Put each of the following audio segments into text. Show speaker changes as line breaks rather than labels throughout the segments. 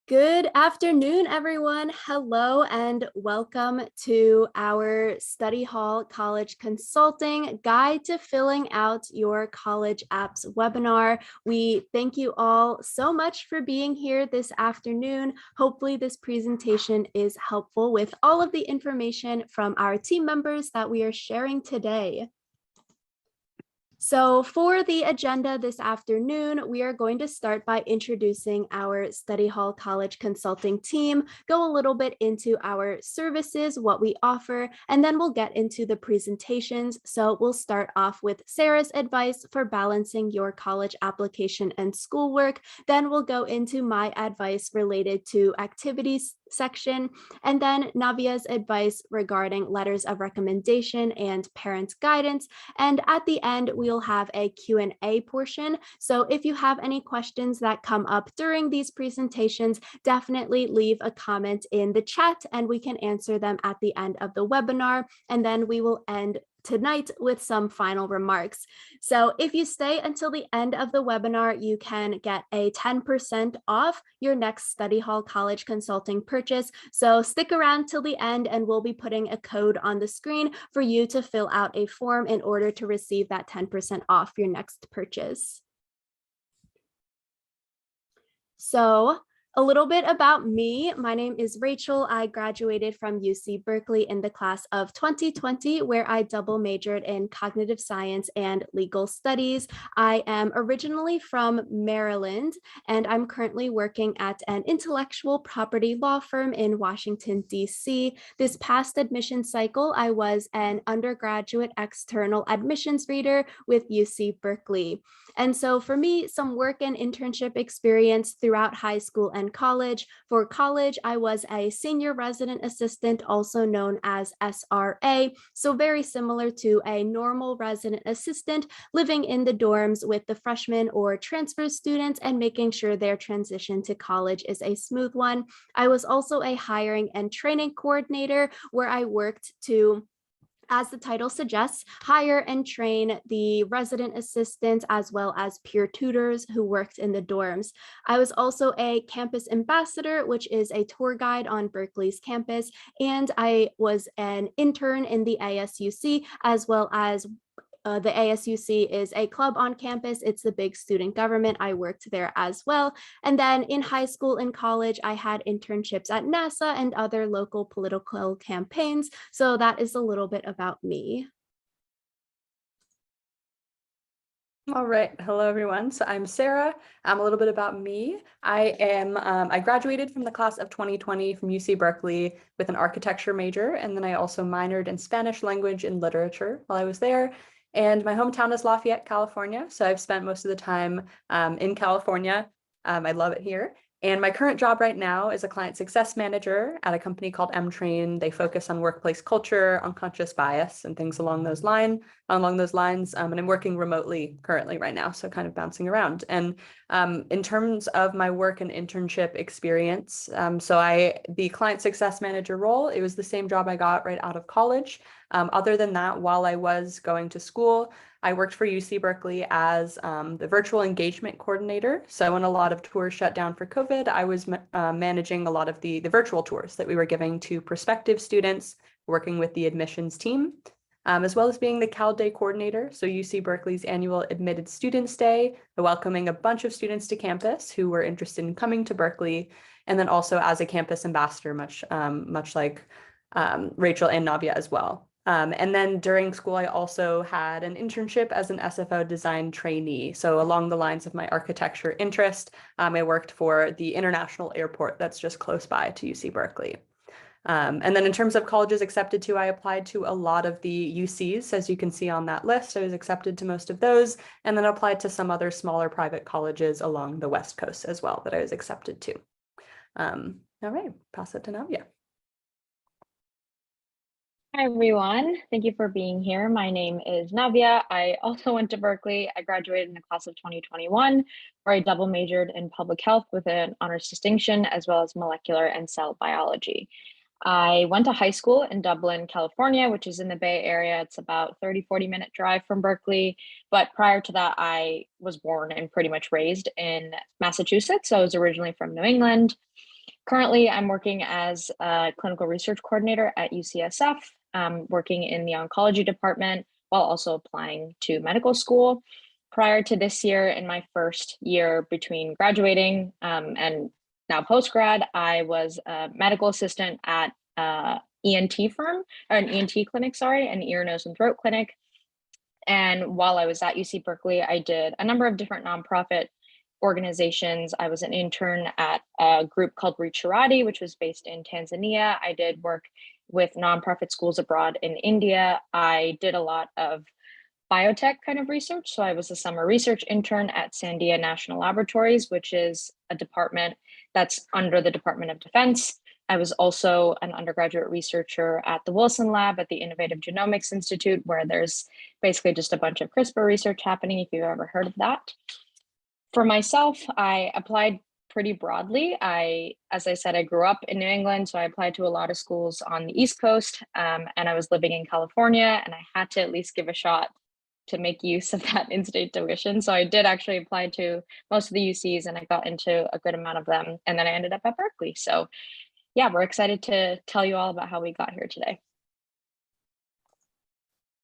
Good afternoon, everyone. Hello and welcome to our Study Hall College Consulting Guide to Filling Out Your College Apps webinar. We thank you all so much for being here this afternoon. Hopefully this presentation is helpful with all of the information from our team members that we are sharing today. So for the agenda this afternoon, we are going to start by introducing our Study Hall College Consulting team, go a little bit into our services, what we offer, and then we'll get into the presentations. So we'll start off with Sarah's advice for balancing your college application and schoolwork. Then we'll go into my advice related to activities section, and then Navia's advice regarding letters of recommendation and parent guidance. And at the end, we'll have a Q&A portion. So if you have any questions that come up during these presentations, definitely leave a comment in the chat and we can answer them at the end of the webinar. And then we will end tonight with some final remarks. So if you stay until the end of the webinar, you can get a 10% off your next Study Hall College Consulting purchase. So stick around till the end and we'll be putting a code on the screen for you to fill out a form in order to receive that 10% off your next purchase. So a little bit about me. My name is Rachel. I graduated from UC Berkeley in the class of 2020, where I double majored in cognitive science and legal studies. I am originally from Maryland, and I'm currently working at an intellectual property law firm in Washington, D.C. This past admission cycle, I was an undergraduate external admissions reader with UC Berkeley. And so for me, some work and internship experience throughout high school and college. For college, I was a senior resident assistant, also known as SRA. So very similar to a normal resident assistant, living in the dorms with the freshmen or transfer students and making sure their transition to college is a smooth one. I was also a hiring and training coordinator where I worked to, as the title suggests, hire and train the resident assistants as well as peer tutors who worked in the dorms. I was also a campus ambassador, which is a tour guide on Berkeley's campus, and I was an intern in the ASUC as well as the ASUC is a club on campus. It's the big student government. I worked there as well. And then in high school and college, I had internships at NASA and other local political campaigns. So that is a little bit about me.
All right. Hello, everyone. So I'm Sarah. A little bit about me. I graduated from the class of 2020 from UC Berkeley with an architecture major. And then I also minored in Spanish language and literature while I was there. And my hometown is Lafayette, California. So I've spent most of the time in California. I love it here. And my current job right now is a client success manager at a company called M-Train. They focus on workplace culture, unconscious bias, and things along those lines. And I'm working remotely currently right now, so kind of bouncing around. And in terms of my work and internship experience, the client success manager role, it was the same job I got right out of college. Other than that, while I was going to school, I worked for UC Berkeley as the virtual engagement coordinator. So when a lot of tours shut down for COVID, I was managing a lot of the virtual tours that we were giving to prospective students, working with the admissions team, as well as being the Cal Day coordinator. So UC Berkeley's annual Admitted Students Day, welcoming a bunch of students to campus who were interested in coming to Berkeley, and then also as a campus ambassador, much like Rachel and Navia as well. And then during school, I also had an internship as an SFO design trainee. So along the lines of my architecture interest, I worked for the international airport that's just close by to UC Berkeley. And then in terms of colleges accepted to, I applied to a lot of the UCs, as you can see on that list. I was accepted to most of those, and then applied to some other smaller private colleges along the West Coast as well that I was accepted to. All right, pass it to Navia.
Hi, everyone. Thank you for being here. My name is Navia. I also went to Berkeley. I graduated in the class of 2021, where I double majored in public health with an honors distinction, as well as molecular and cell biology. I went to high school in Dublin, California, which is in the Bay Area. It's about 30-40-minute drive from Berkeley. But prior to that, I was born and pretty much raised in Massachusetts. So I was originally from New England. Currently, I'm working as a clinical research coordinator at UCSF, working in the oncology department while also applying to medical school. Prior to this year, in my first year between graduating and now post-grad, I was a medical assistant at ENT firm, or an ENT clinic, sorry, an ear, nose, and throat clinic. And while I was at UC Berkeley, I did a number of different nonprofit organizations. I was an intern at a group called Richarati, which was based in Tanzania. I did work with nonprofit schools abroad in India. I did a lot of biotech kind of research. So I was a summer research intern at Sandia National Laboratories, which is a department that's under the Department of Defense. I was also an undergraduate researcher at the Wilson Lab at the Innovative Genomics Institute, where there's basically just a bunch of CRISPR research happening, if you've ever heard of that. For myself, I applied pretty broadly. As I said, I grew up in New England, so I applied to a lot of schools on the East Coast, and I was living in California, and I had to at least give a shot to make use of that in-state tuition. So I did actually apply to most of the UCs, and I got into a good amount of them, and then I ended up at Berkeley. So yeah, we're excited to tell you all about how we got here today.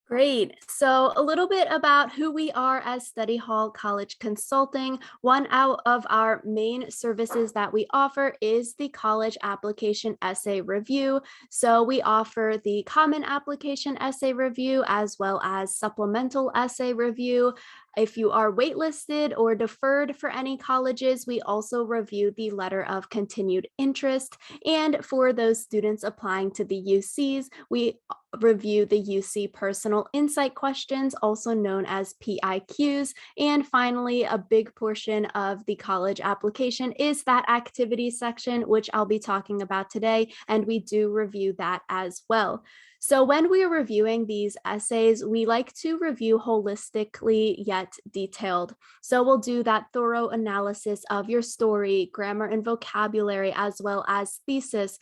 Great. So a little bit about who we are as Study Hall College Consulting. One out of our main services that we offer is the college application essay review. So we offer the common application essay review as well as supplemental essay review. If you are waitlisted or deferred for any colleges, we also review the letter of continued interest. And for those students applying to the UCs, we review the UC personal insight questions, also known as PIQs. And finally, a big portion of the college application is that activity section, which I'll be talking about today, and we do review that as well. So when we are reviewing these essays, we like to review holistically yet detailed. So we'll do that thorough analysis of your story, grammar and vocabulary, as well as thesis.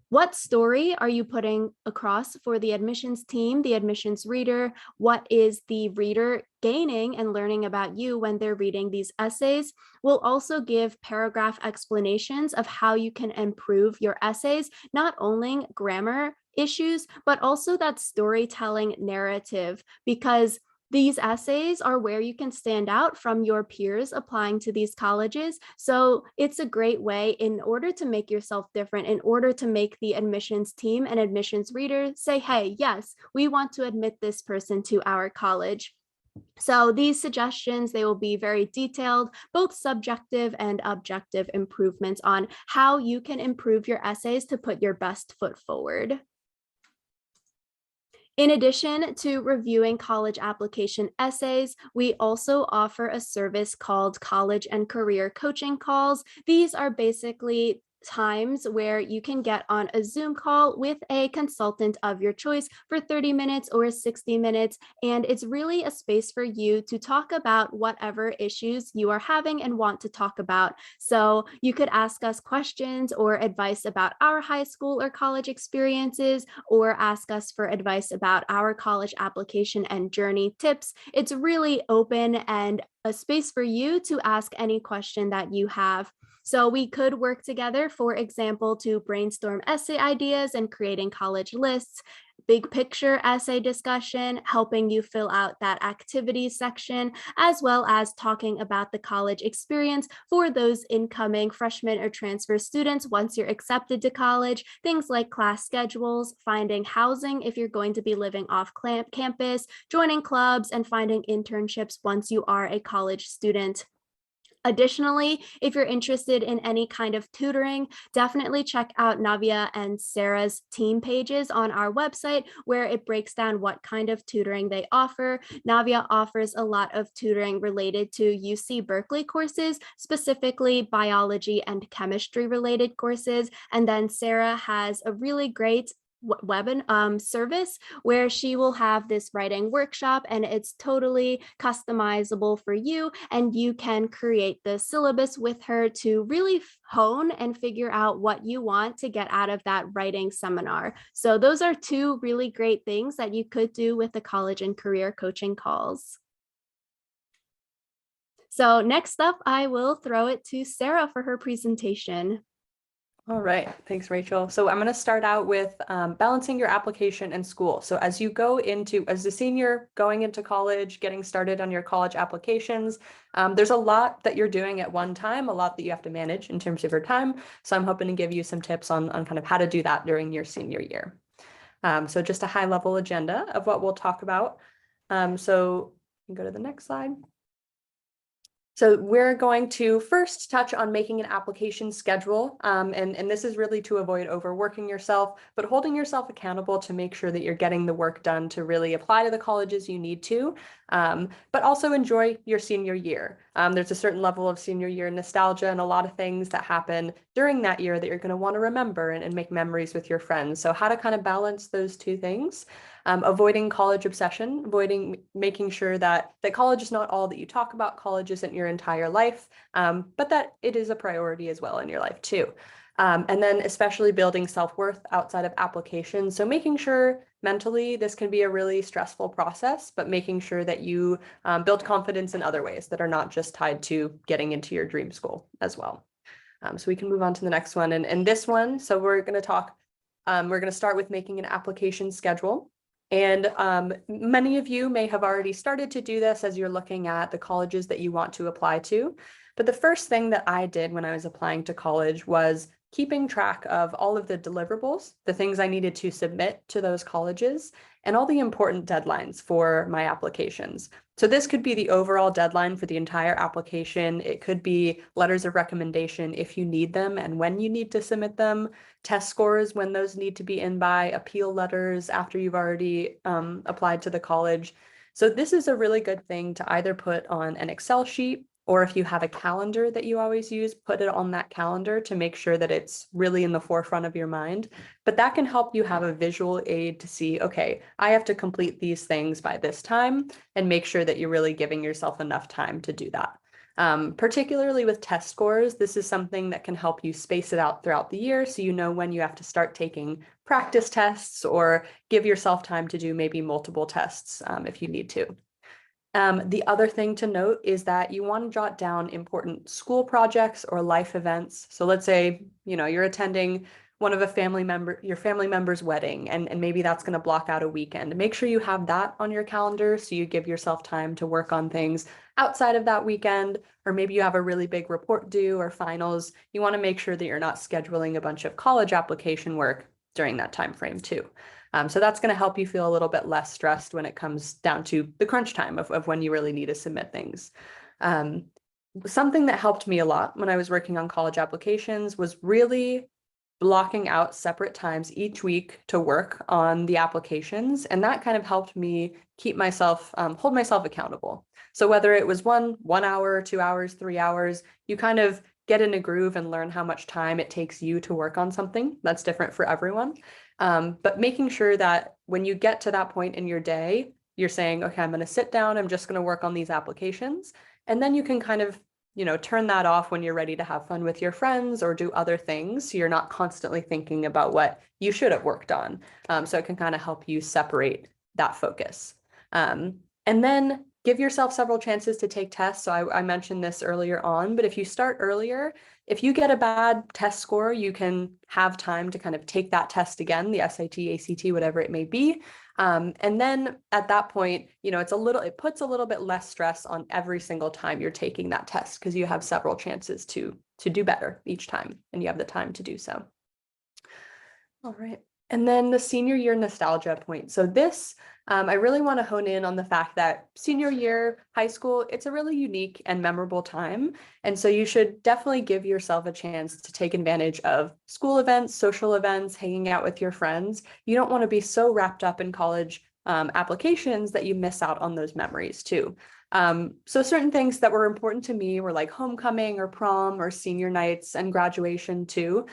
What story are you putting across for the admissions team, the admissions reader? What is the reader gaining and learning about you when they're reading these essays? We'll also give paragraph explanations of how you can improve your essays, not only grammar issues, but also that storytelling narrative, because these essays are where you can stand out from your peers applying to these colleges. So it's a great way in order to make yourself different, in order to make the admissions team and admissions reader say, hey, yes, we want to admit this person to our college. So these suggestions, they will be very detailed, both subjective and objective improvements on how you can improve your essays to put your best foot forward. In addition to reviewing college application essays, we also offer a service called college and career coaching calls. These are basically times where you can get on a Zoom call with a consultant of your choice for 30 minutes or 60 minutes. And it's really a space for you to talk about whatever issues you are having and want to talk about. So you could ask us questions or advice about our high school or college experiences, or ask us for advice about our college application and journey tips. It's really open and a space for you to ask any question that you have. So we could work together, for example, to brainstorm essay ideas and creating college lists, big picture essay discussion, helping you fill out that activity section, as well as talking about the college experience for those incoming freshmen or transfer students once you're accepted to college, things like class schedules, finding housing if you're going to be living off campus, joining clubs, and finding internships once you are a college student. Additionally, if you're interested in any kind of tutoring, definitely check out Navia and Sarah's team pages on our website, where it breaks down what kind of tutoring they offer. Navia offers a lot of tutoring related to UC Berkeley courses, specifically biology and chemistry related courses. And then Sarah has a really great service where she will have this writing workshop, and it's totally customizable for you, and you can create the syllabus with her to really hone and figure out what you want to get out of that writing seminar. So those are two really great things that you could do with the college and career coaching calls. So next up, I will throw it to Sarah for her presentation.
All right, thanks, Rachel. So I'm going to start out with balancing your application and school. So as you go into, as a senior going into college, getting started on your college applications, there's a lot that you're doing at one time, a lot that you have to manage in terms of your time. So I'm hoping to give you some tips on kind of how to do that during your senior year. So just a high level agenda of what we'll talk about. So you can go to the next slide. So we're going to first touch on making an application schedule. And this is really to avoid overworking yourself, but holding yourself accountable to make sure that you're getting the work done to really apply to the colleges you need to, but also enjoy your senior year. There's a certain level of senior year nostalgia and a lot of things that happen during that year that you're going to want to remember and make memories with your friends. So how to kind of balance those two things. Avoiding college obsession, making sure that college is not all that you talk about, college isn't your entire life, but that it is a priority as well in your life too. And then especially building self-worth outside of applications. So making sure mentally this can be a really stressful process, but making sure that you build confidence in other ways that are not just tied to getting into your dream school as well. So we can move on to the next one. And this one, so we're going to start with making an application schedule. And many of you may have already started to do this as you're looking at the colleges that you want to apply to. But the first thing that I did when I was applying to college was keeping track of all of the deliverables, the things I needed to submit to those colleges, and all the important deadlines for my applications. So this could be the overall deadline for the entire application. It could be letters of recommendation if you need them and when you need to submit them, test scores when those need to be in by, appeal letters after you've already applied to the college. So this is a really good thing to either put on an Excel sheet, or if you have a calendar that you always use, put it on that calendar to make sure that it's really in the forefront of your mind. But that can help you have a visual aid to see, okay, I have to complete these things by this time, and make sure that you're really giving yourself enough time to do that. Particularly with test scores, this is something that can help you space it out throughout the year so you know when you have to start taking practice tests or give yourself time to do maybe multiple tests if you need to. The other thing to note is that you want to jot down important school projects or life events. So let's say, you're attending one of your family member's wedding, and maybe that's going to block out a weekend. Make sure you have that on your calendar so you give yourself time to work on things outside of that weekend, or maybe you have a really big report due or finals. You want to make sure that you're not scheduling a bunch of college application work during that time frame too. So that's going to help you feel a little bit less stressed when it comes down to the crunch time of when you really need to submit things. Something that helped me a lot when I was working on college applications was really blocking out separate times each week to work on the applications. And that kind of helped me keep myself, hold myself accountable. So whether it was 1 hour, 2 hours, 3 hours, you kind of get in a groove and learn how much time it takes you to work on something. That's different for everyone. But making sure that when you get to that point in your day, you're saying, okay, I'm going to sit down, I'm just going to work on these applications. And then you can kind of, turn that off when you're ready to have fun with your friends or do other things. So you're not constantly thinking about what you should have worked on. So it can kind of help you separate that focus. And then give yourself several chances to take tests. So I mentioned this earlier on, but if you start earlier, if you get a bad test score, you can have time to kind of take that test again, the SAT, ACT, whatever it may be. And then at that point, it puts a little bit less stress on every single time you're taking that test because you have several chances to do better each time and you have the time to do so. All right. And then the senior year nostalgia point. So this, I really want to hone in on the fact that senior year, high school, it's a really unique and memorable time. And so you should definitely give yourself a chance to take advantage of school events, social events, hanging out with your friends. You don't want to be so wrapped up in college applications that you miss out on those memories too. So certain things that were important to me were like homecoming or prom or senior nights and graduation too.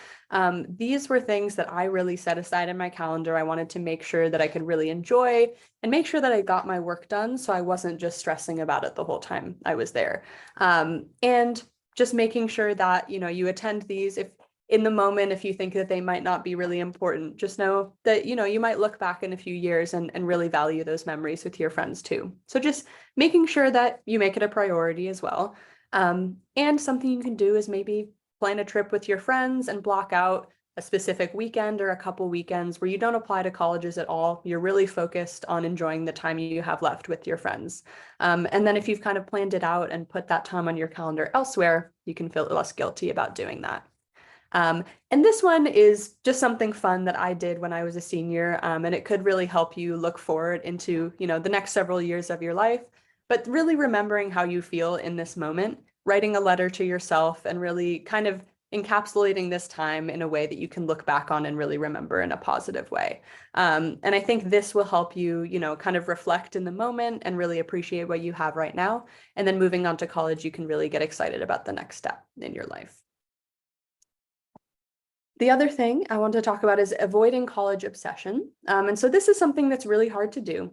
These were things that I really set aside in my calendar. I wanted to make sure that I could really enjoy and make sure that I got my work done so I wasn't just stressing about it the whole time I was there. And just making sure that, you attend these if in the moment, if you think that they might not be really important, just know that, you might look back in a few years and really value those memories with your friends too. So just making sure that you make it a priority as well. And something you can do is maybe plan a trip with your friends and block out a specific weekend or a couple weekends where you don't apply to colleges at all. You're really focused on enjoying the time you have left with your friends. And then if you've kind of planned it out and put that time on your calendar elsewhere, you can feel less guilty about doing that. And this one is just something fun that I did when I was a senior, and it could really help you look forward into, the next several years of your life, but really remembering how you feel in this moment, writing a letter to yourself and really kind of encapsulating this time in a way that you can look back on and really remember in a positive way. And I think this will help you, kind of reflect in the moment and really appreciate what you have right now. And then moving on to college, you can really get excited about the next step in your life. The other thing I want to talk about is avoiding college obsession. And so this is something that's really hard to do.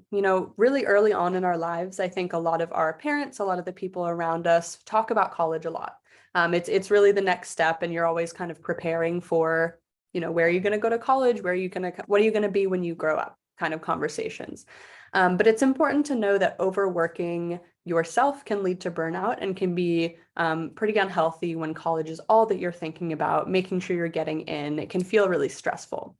Really early on in our lives, I think a lot of our parents, a lot of the people around us talk about college a lot. It's really the next step, and you're always kind of preparing for, where are you going to go to college? What are you going to be when you grow up? Kind of conversations. But it's important to know that overworking yourself can lead to burnout and can be pretty unhealthy when college is all that you're thinking about, making sure you're getting in. It can feel really stressful.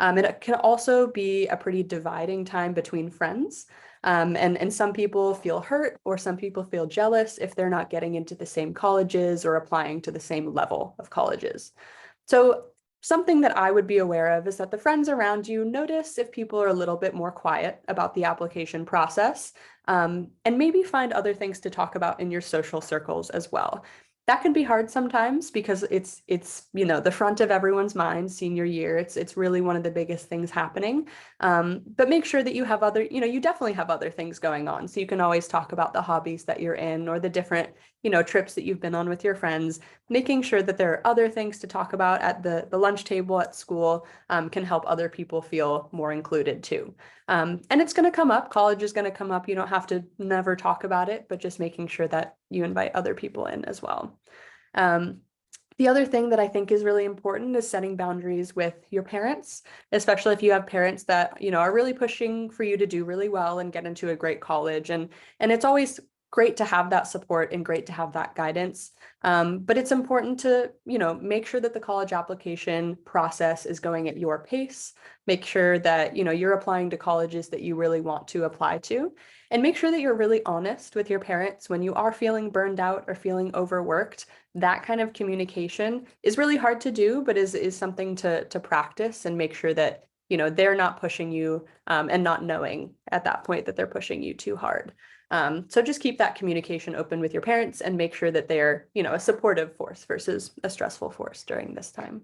It can also be a pretty dividing time between friends. And some people feel hurt, or some people feel jealous if they're not getting into the same colleges or applying to the same level of colleges. So something that I would be aware of is that the friends around you notice if people are a little bit more quiet about the application process, and maybe find other things to talk about in your social circles as well. That can be hard sometimes because it's the front of everyone's mind senior year. It's really one of the biggest things happening. But make sure that you have you definitely have other things going on. So you can always talk about the hobbies that you're in or the different, trips that you've been on with your friends. Making sure that there are other things to talk about at the lunch table at school can help other people feel more included too. And it's going to come up. College is going to come up. You don't have to never talk about it, but just making sure that you invite other people in as well. The other thing that I think is really important is setting boundaries with your parents, especially if you have parents that, are really pushing for you to do really well and get into a great college. And it's always great to have that support and great to have that guidance. But it's important to, make sure that the college application process is going at your pace. Make sure that, you're applying to colleges that you really want to apply to, and make sure that you're really honest with your parents when you are feeling burned out or feeling overworked. That kind of communication is really hard to do, but is something to practice and make sure that, they're not pushing you and not knowing at that point that they're pushing you too hard. So just keep that communication open with your parents and make sure that they're, a supportive force versus a stressful force during this time.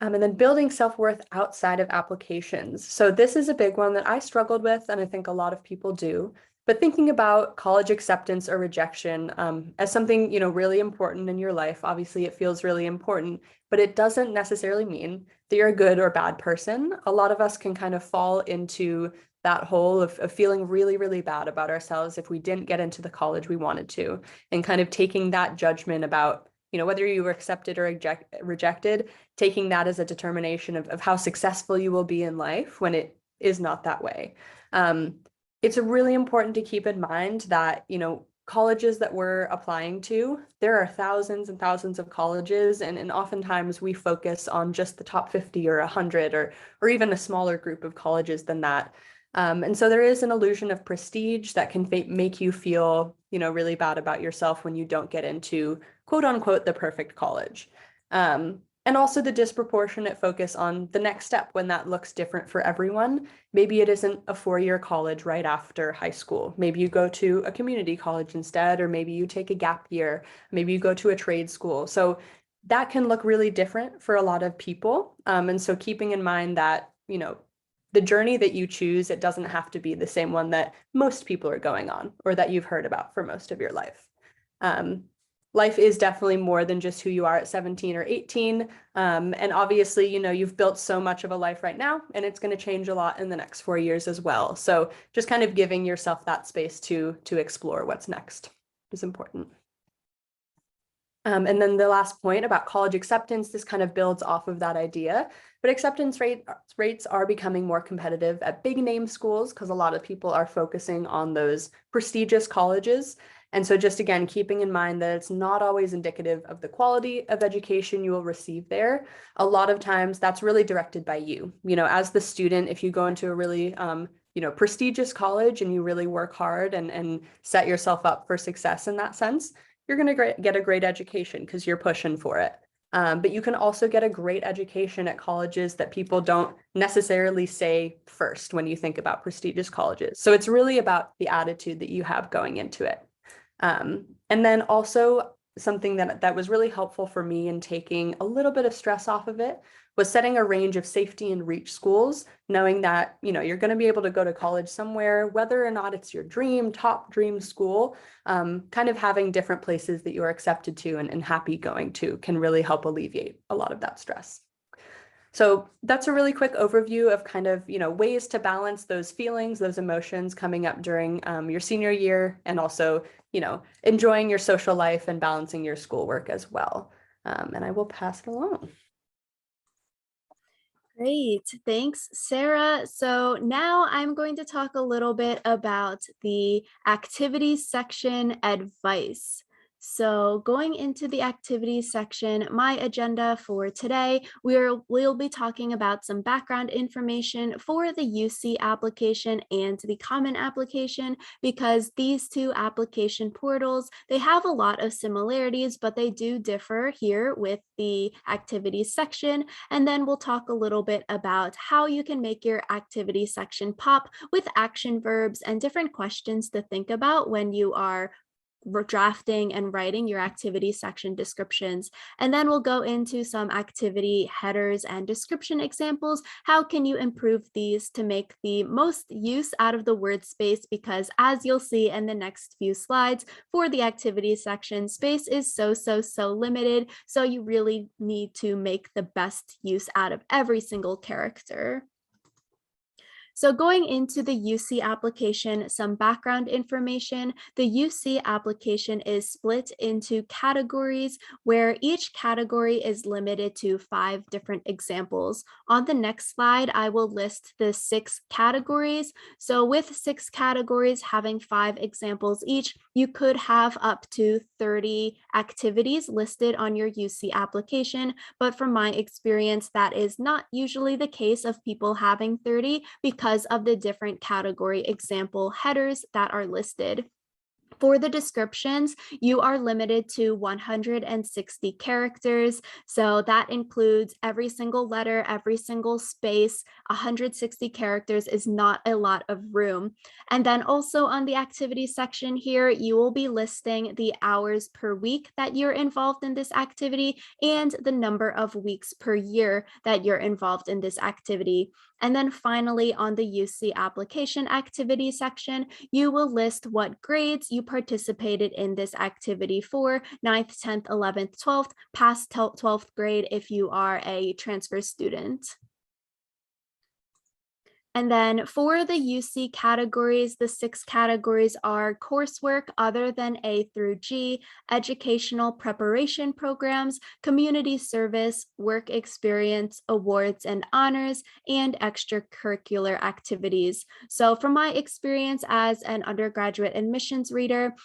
And then building self-worth outside of applications. So this is a big one that I struggled with, and I think a lot of people do. But thinking about college acceptance or rejection as something, really important in your life, obviously it feels really important, but it doesn't necessarily mean that you're a good or bad person. A lot of us can kind of fall into that hole of feeling really, really bad about ourselves if we didn't get into the college we wanted to, and kind of taking that judgment about, whether you were accepted or rejected, taking that as a determination of how successful you will be in life when it is not that way. It's really important to keep in mind that, colleges that we're applying to, there are thousands and thousands of colleges, and oftentimes we focus on just the top 50 or 100 or even a smaller group of colleges than that. And so there is an illusion of prestige that can make you feel, really bad about yourself when you don't get into quote unquote the perfect college. And also the disproportionate focus on the next step when that looks different for everyone. Maybe it isn't a 4-year college right after high school. Maybe you go to a community college instead, or maybe you take a gap year. Maybe you go to a trade school. So that can look really different for a lot of people. And so keeping in mind that, the journey that you choose, it doesn't have to be the same one that most people are going on or that you've heard about for most of your life. Life is definitely more than just who you are at 17 or 18. And obviously, you've built so much of a life right now, and it's going to change a lot in the next 4 years as well. So just kind of giving yourself that space to explore what's next is important. And then the last point about college acceptance, this kind of builds off of that idea, but acceptance rates are becoming more competitive at big name schools because a lot of people are focusing on those prestigious colleges. And so just again, keeping in mind that it's not always indicative of the quality of education you will receive there. A lot of times that's really directed by you. You know, as the student, if you go into a really prestigious college and you really work hard and set yourself up for success in that sense, you're going to get a great education because you're pushing for it. But you can also get a great education at colleges that people don't necessarily say first when you think about prestigious colleges. So it's really about the attitude that you have going into it. And then also something that was really helpful for me in taking a little bit of stress off of it was setting a range of safety and reach schools, knowing that, you know, you're going to be able to go to college somewhere, whether or not it's your top dream school, kind of having different places that you are accepted to and happy going to can really help alleviate a lot of that stress. So that's a really quick overview of kind of, you know, ways to balance those feelings, those emotions coming up during your senior year, and also, you know, enjoying your social life and balancing your schoolwork as well. And I will pass it along.
Great, thanks, Sarah. So now I'm going to talk a little bit about the activities section advice. So going into the activities section, my agenda for today, we'll be talking about some background information for the UC application and the Common application, because these two application portals, they have a lot of similarities, but they do differ here with the activities section. And then we'll talk a little bit about how you can make your activity section pop with action verbs and different questions to think about when you are drafting and writing your activity section descriptions. And then we'll go into some activity headers and description examples. How can you improve these to make the most use out of the word space? Because as you'll see in the next few slides, for the activity section, space is so limited. So you really need to make the best use out of every single character. So going into the UC application, some background information. The UC application is split into categories where each category is limited to 5 different examples. On the next slide, I will list the 6 categories. So with 6 categories having 5 examples each, you could have up to 30 activities listed on your UC application. But from my experience, that is not usually the case of people having 30 because of the different category example headers that are listed. For the descriptions, you are limited to 160 characters. So that includes every single letter, every single space. 160 characters is not a lot of room. And then also on the activity section here, you will be listing the hours per week that you're involved in this activity and the number of weeks per year that you're involved in this activity. And then finally, on the UC application activity section, you will list what grades you participated in this activity for: 9th, 10th, 11th, 12th, past 12th grade if you are a transfer student. And then for the UC categories, the 6 categories are coursework other than A through G, educational preparation programs, community service, work experience, awards and honors, and extracurricular activities. So from my experience as an undergraduate admissions reader,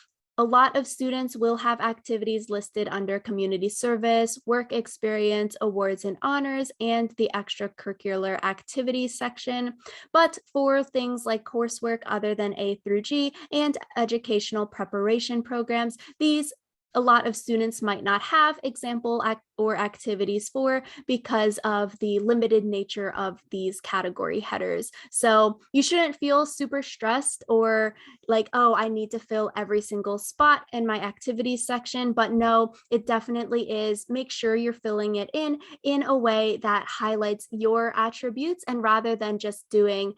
a lot of students will have activities listed under community service, work experience, awards and honors, and the extracurricular activities section. But for things like coursework other than A through G and educational preparation programs, these a lot of students might not have example or activities for because of the limited nature of these category headers. So you shouldn't feel super stressed or like, oh, I need to fill every single spot in my activities section. But no, it definitely is. Make sure you're filling it in a way that highlights your attributes, and rather than just doing,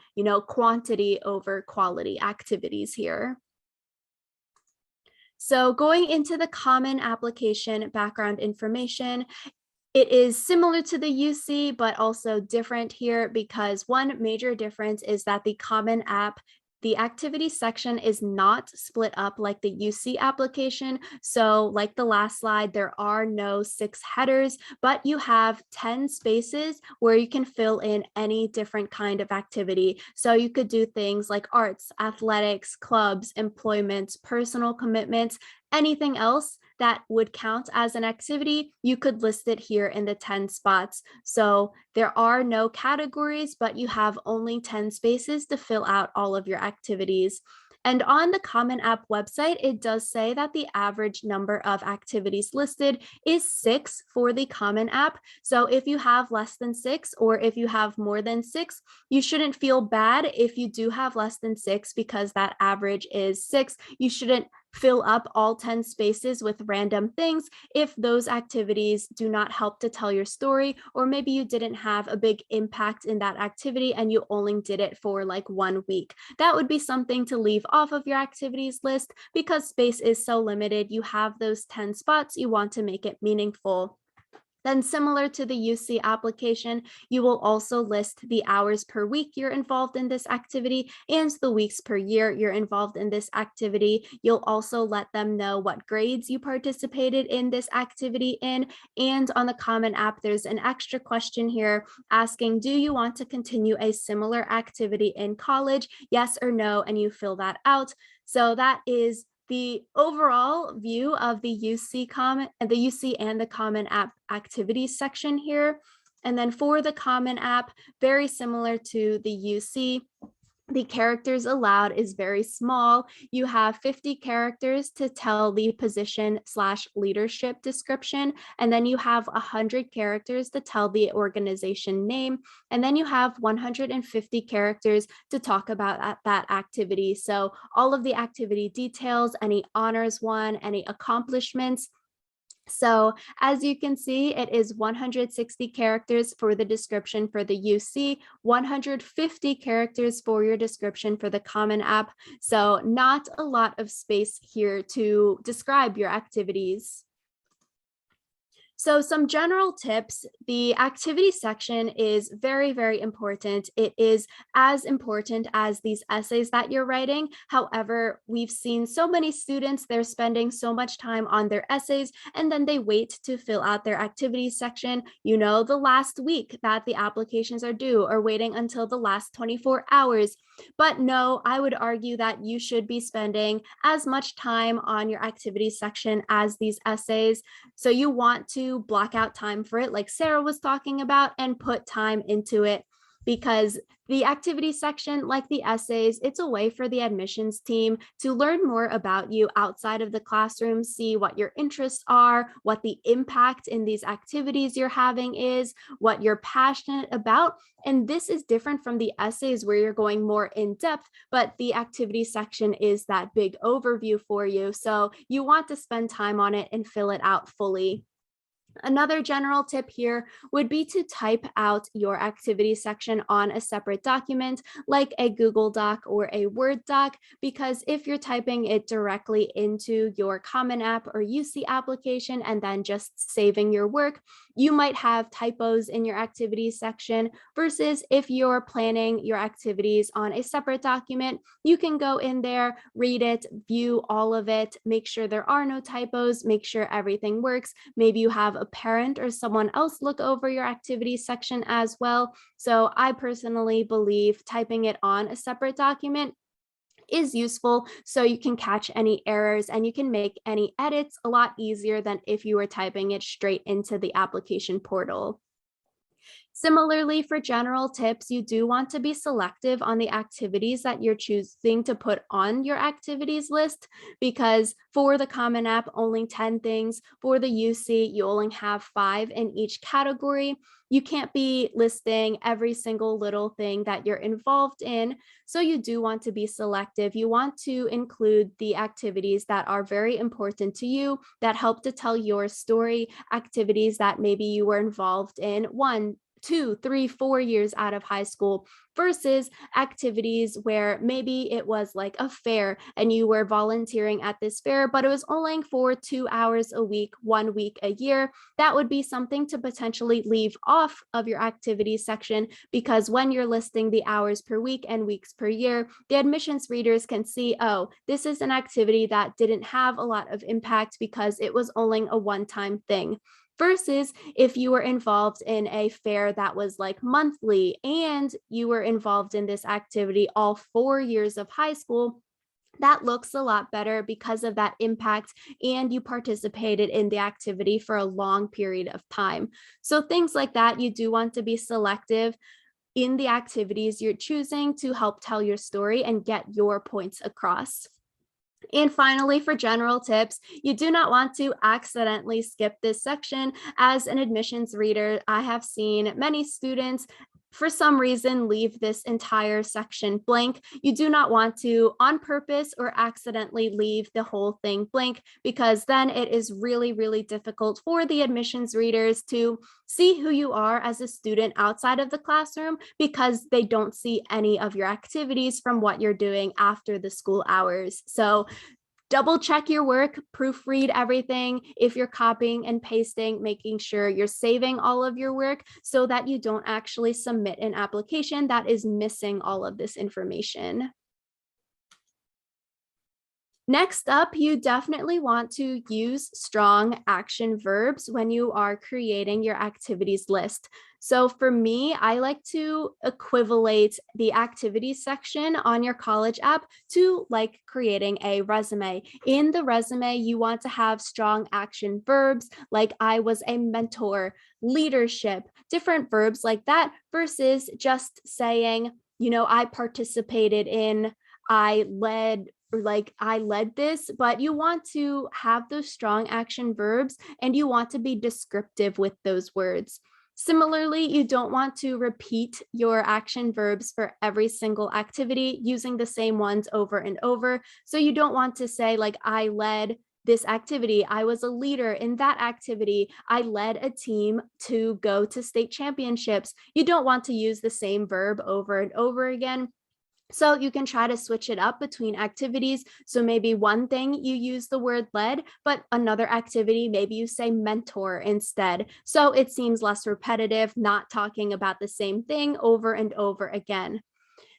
quantity over quality activities here. So going into the Common application background information, it is similar to the UC, but also different here because one major difference is that the Common app the activity section is not split up like the UC application. So like the last slide, there are no 6 headers, but you have 10 spaces where you can fill in any different kind of activity. So you could do things like arts, athletics, clubs, employment, personal commitments, anything else that would count as an activity, you could list it here in the 10 spots. So there are no categories, but you have only 10 spaces to fill out all of your activities. And on the Common App website, it does say that the average number of activities listed is 6 for the Common App. So if you have less than 6 or if you have more than 6, you shouldn't feel bad if you do have less than 6 because that average is 6. You shouldn't fill up all 10 spaces with random things if those activities do not help to tell your story, or maybe you didn't have a big impact in that activity and you only did it for like 1 week. That would be something to leave off of your activities list because space is so limited. You have those 10 spots, you want to make it meaningful. Then similar to the UC application, you will also list the hours per week you're involved in this activity and the weeks per year you're involved in this activity. You'll also let them know what grades you participated in this activity in. And on the Common App, there's an extra question here asking, do you want to continue a similar activity in college? Yes or no, and you fill that out. So that is the overall view of the UC and the Common App activities section here. And then for the Common App, very similar to the UC, the characters allowed is very small. You have 50 characters to tell the position/leadership description, and then you have 100 characters to tell the organization name, and then you have 150 characters to talk about that activity. So all of the activity details, any honors won, any accomplishments. So as you can see, it is 160 characters for the description for the UC, 150 characters for your description for the Common App. So not a lot of space here to describe your activities. So some general tips, the activity section is very, very important. It is as important as these essays that you're writing. However, we've seen so many students, they're spending so much time on their essays and then they wait to fill out their activity section, the last week that the applications are due or waiting until the last 24 hours. But no, I would argue that you should be spending as much time on your activity section as these essays. So you want to block out time for it, like Sarah was talking about, and put time into it, because the activity section, like the essays, it's a way for the admissions team to learn more about you outside of the classroom, see what your interests are, what the impact in these activities you're having is, what you're passionate about. And this is different from the essays where you're going more in depth, but the activity section is that big overview for you. So you want to spend time on it and fill it out fully. Another general tip here would be to type out your activity section on a separate document like a Google Doc or a Word doc, because if you're typing it directly into your Common App or UC application and then just saving your work, you might have typos in your activities section, versus if you're planning your activities on a separate document, you can go in there, read it, view all of it, make sure there are no typos, make sure everything works. Maybe you have a parent or someone else look over your activities section as well. So I personally believe typing it on a separate document is useful so you can catch any errors and you can make any edits a lot easier than if you were typing it straight into the application portal. Similarly, for general tips, you do want to be selective on the activities that you're choosing to put on your activities list, because for the Common App, only 10 things. For the UC, you only have 5 in each category. You can't be listing every single little thing that you're involved in. So you do want to be selective. You want to include the activities that are very important to you, that help to tell your story, activities that maybe you were involved in 1, 2, 3, 4 years out of high school, versus activities where maybe it was like a fair and you were volunteering at this fair, but it was only for 2 hours a week, 1 week a year. That would be something to potentially leave off of your activities section, because when you're listing the hours per week and weeks per year, the admissions readers can see, oh, this is an activity that didn't have a lot of impact because it was only a one-time thing. Versus if you were involved in a fair that was like monthly and you were involved in this activity all 4 years of high school, that looks a lot better because of that impact, and you participated in the activity for a long period of time. So things like that, you do want to be selective in the activities you're choosing to help tell your story and get your points across. And finally, for general tips, you do not want to accidentally skip this section. As an admissions reader, I have seen many students for some reason leave this entire section blank. You do not want to on purpose or accidentally leave the whole thing blank, because then it is really, really difficult for the admissions readers to see who you are as a student outside of the classroom, because they don't see any of your activities from what you're doing after the school hours. So double check your work, proofread everything. If you're copying and pasting, making sure you're saving all of your work so that you don't actually submit an application that is missing all of this information. Next up, you definitely want to use strong action verbs when you are creating your activities list. So for me, I like to equivalent the activities section on your college app to like creating a resume. In the resume, you want to have strong action verbs like I was a mentor, leadership, different verbs like that, versus just saying, I participated in, I led, or like I led this. But you want to have those strong action verbs and you want to be descriptive with those words. Similarly, you don't want to repeat your action verbs for every single activity using the same ones over and over. So you don't want to say like I led this activity, I was a leader in that activity, I led a team to go to state championships. You don't want to use the same verb over and over again. So you can try to switch it up between activities. So maybe one thing you use the word led, but another activity, maybe you say mentor instead. So it seems less repetitive, not talking about the same thing over and over again.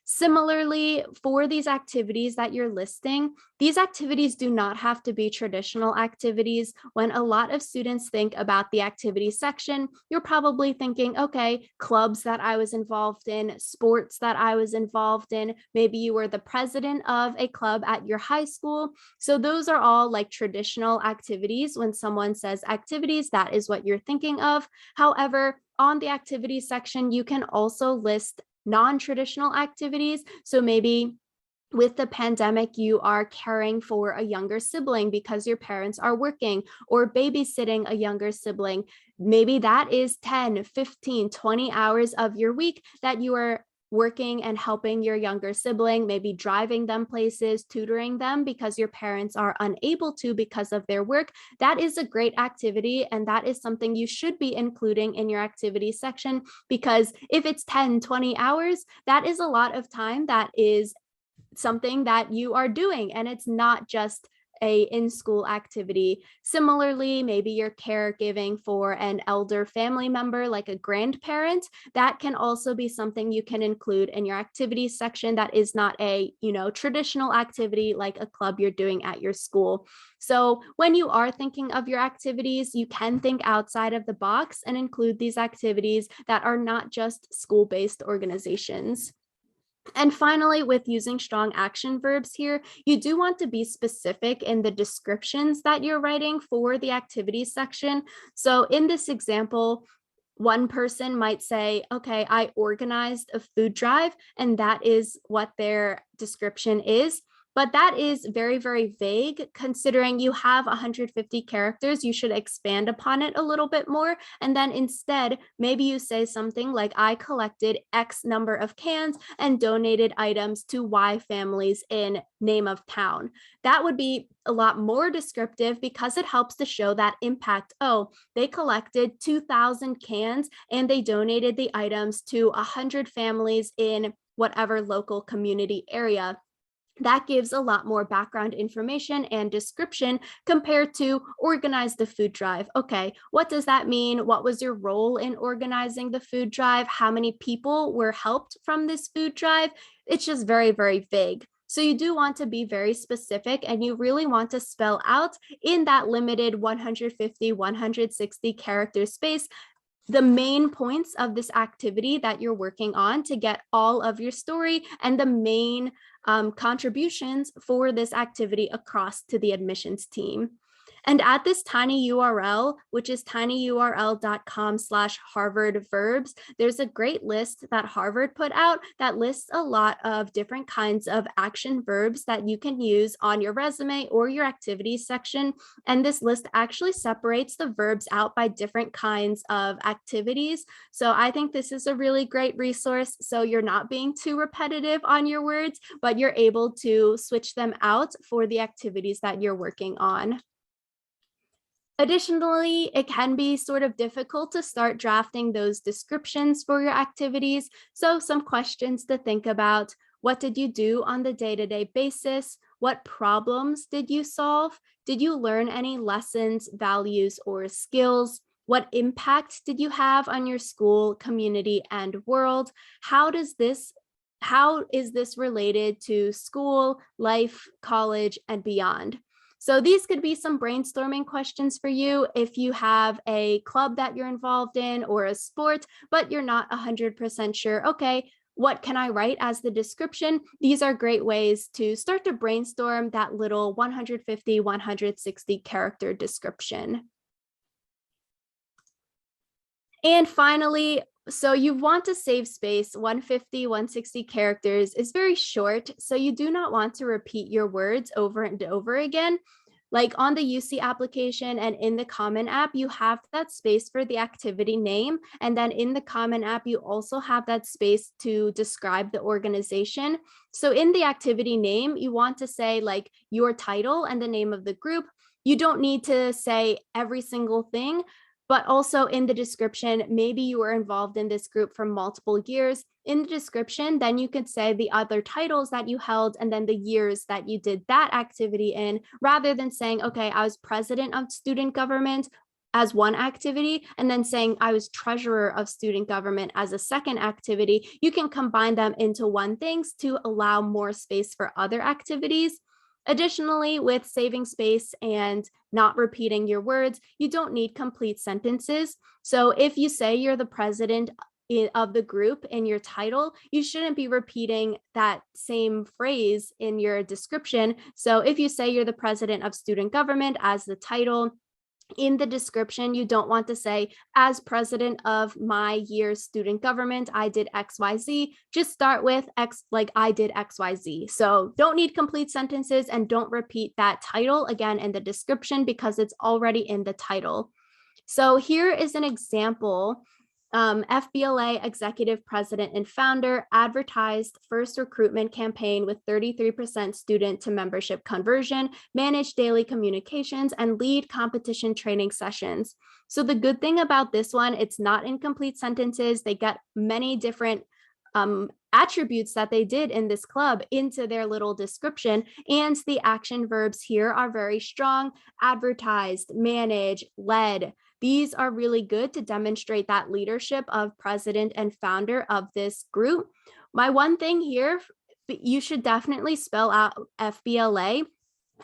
Similarly, for these activities that you're listing, these activities do not have to be traditional activities. When a lot of students think about the activity section, you're probably thinking, okay, clubs that I was involved in, sports that I was involved in, maybe you were the president of a club at your high school. So those are all like traditional activities. When someone says activities, that is what you're thinking of. However, on the activities section, you can also list non-traditional activities. So maybe with the pandemic, you are caring for a younger sibling because your parents are working, or babysitting a younger sibling. Maybe that is 10, 15, 20 hours of your week that you are working and helping your younger sibling, maybe driving them places, tutoring them because your parents are unable to because of their work. That is a great activity, and that is something you should be including in your activity section, because if it's 10, 20 hours, that is a lot of time that is something that you are doing, and it's not just a in-school activity. Similarly, maybe you're caregiving for an elder family member like a grandparent. That can also be something you can include in your activities section that is not a, traditional activity like a club you're doing at your school. So when you are thinking of your activities, you can think outside of the box and include these activities that are not just school-based organizations. And finally, with using strong action verbs here, you do want to be specific in the descriptions that you're writing for the activities section. So in this example, one person might say, okay, I organized a food drive, and that is what their description is. But that is very, very vague. Considering you have 150 characters, you should expand upon it a little bit more. And then instead, maybe you say something like, I collected X number of cans and donated items to Y families in name of town. That would be a lot more descriptive because it helps to show that impact. Oh, they collected 2,000 cans and they donated the items to 100 families in whatever local community area. That gives a lot more background information and description compared to organize the food drive. Okay, what does that mean? What was your role in organizing the food drive? How many people were helped from this food drive? It's just very, very vague. So you do want to be very specific, and you really want to spell out in that limited 150, 160 character space the main points of this activity that you're working on to get all of your story and the main contributions for this activity across to the admissions team. And at this tiny URL, which is tinyurl.com/Harvard-verbs, there's a great list that Harvard put out that lists a lot of different kinds of action verbs that you can use on your resume or your activities section. And this list actually separates the verbs out by different kinds of activities. So I think this is a really great resource. So you're not being too repetitive on your words, but you're able to switch them out for the activities that you're working on. Additionally, it can be sort of difficult to start drafting those descriptions for your activities. So some questions to think about. What did you do on the day-to-day basis? What problems did you solve? Did you learn any lessons, values, or skills? What impact did you have on your school, community, and world? How is this related to school, life, college, and beyond? So these could be some brainstorming questions for you if you have a club that you're involved in or a sport, but you're not 100% sure, okay, what can I write as the description? These are great ways to start to brainstorm that little 150, 160 character description. And finally, so you want to save space. 150, 160 characters is very short, so you do not want to repeat your words over and over again. Like on the UC application and in the Common App, you have that space for the activity name. And then in the Common App, you also have that space to describe the organization. So in the activity name, you want to say like your title and the name of the group. You don't need to say every single thing, but also in the description, maybe you were involved in this group for multiple years. In the description, then you could say the other titles that you held and then the years that you did that activity in, rather than saying, okay, I was president of student government as one activity, and then saying I was treasurer of student government as a second activity. You can combine them into one thing to allow more space for other activities. Additionally, with saving space and not repeating your words, you don't need complete sentences. So if you say you're the president of the group in your title, you shouldn't be repeating that same phrase in your description. So if you say you're the president of student government as the title, in the description, you don't want to say, as president of my year's student government, I did XYZ. Just start with X, like I did XYZ. So don't need complete sentences and don't repeat that title again in the description because it's already in the title. So here is an example. FBLA executive president and founder advertised first recruitment campaign with 33% student to membership conversion, manage daily communications, and lead competition training sessions. So the good thing about this one, it's not in complete sentences. They get many different attributes that they did in this club into their little description. And the action verbs here are very strong: advertised, manage, led. These are really good to demonstrate that leadership of president and founder of this group. My one thing here, you should definitely spell out FBLA.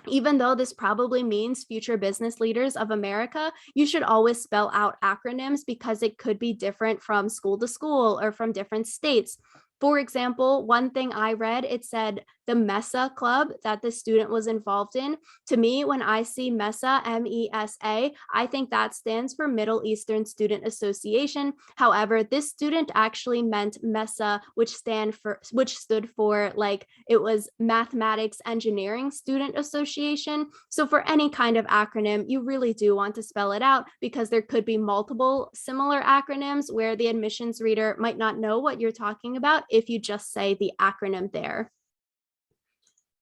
Even though this probably means Future Business Leaders of America, you should always spell out acronyms because it could be different from school to school or from different states. For example, one thing I read, it said the MESA club that the student was involved in. To me, when I see MESA, M-E-S-A, I think that stands for Middle Eastern Student Association. However, this student actually meant MESA, which stood for like, it was Mathematics Engineering Student Association. So for any kind of acronym, you really do want to spell it out, because there could be multiple similar acronyms where the admissions reader might not know what you're talking about if you just say the acronym there.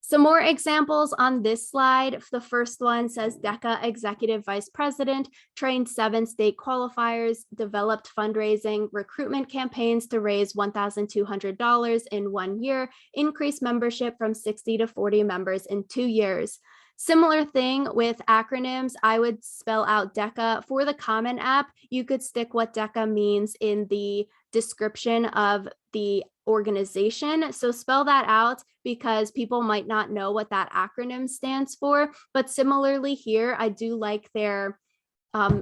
Some more examples on this slide. The first one says DECA Executive Vice President, trained 7 state qualifiers, developed fundraising recruitment campaigns to raise $1,200 in 1 year, increased membership from 60 to 40 members in 2 years. Similar thing with acronyms, I would spell out DECA. For the Common App, you could stick what DECA means in the description of the organization. So spell that out, because people might not know what that acronym stands for. But similarly here, I do like their